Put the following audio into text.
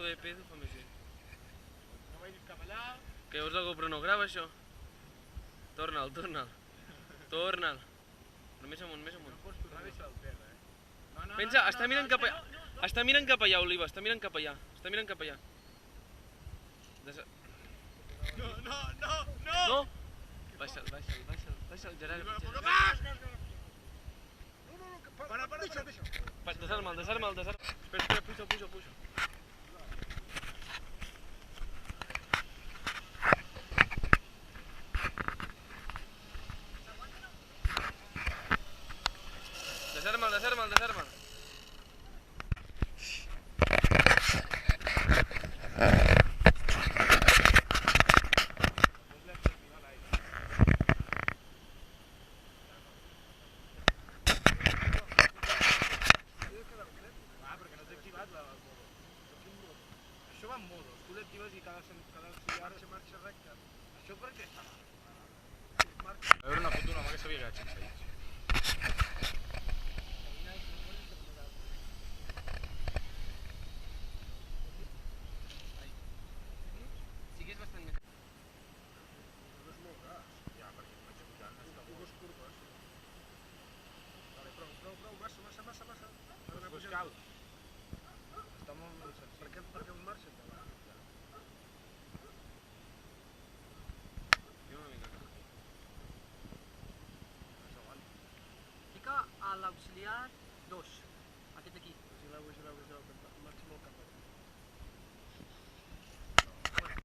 de pedo fa més gent. No vagis cap allà. Que llavors la GoPro no grava això. Torna'l. Torna'l. Però més amunt. No pots tornar a deixar el terra, Pensa, està mirant cap allà. Està mirant cap allà, Oliva, està mirant cap allà. No! Baixa'l, Gerard. Para, deixa'l. Desarma'l. Espera, puja. Desarma'l. Perquè no t'he activat la modo. Això va en modos, tu l'actives i cada marxa recta. Això per què està? A veure una foto d'una mà que s'havia quedat sense ells.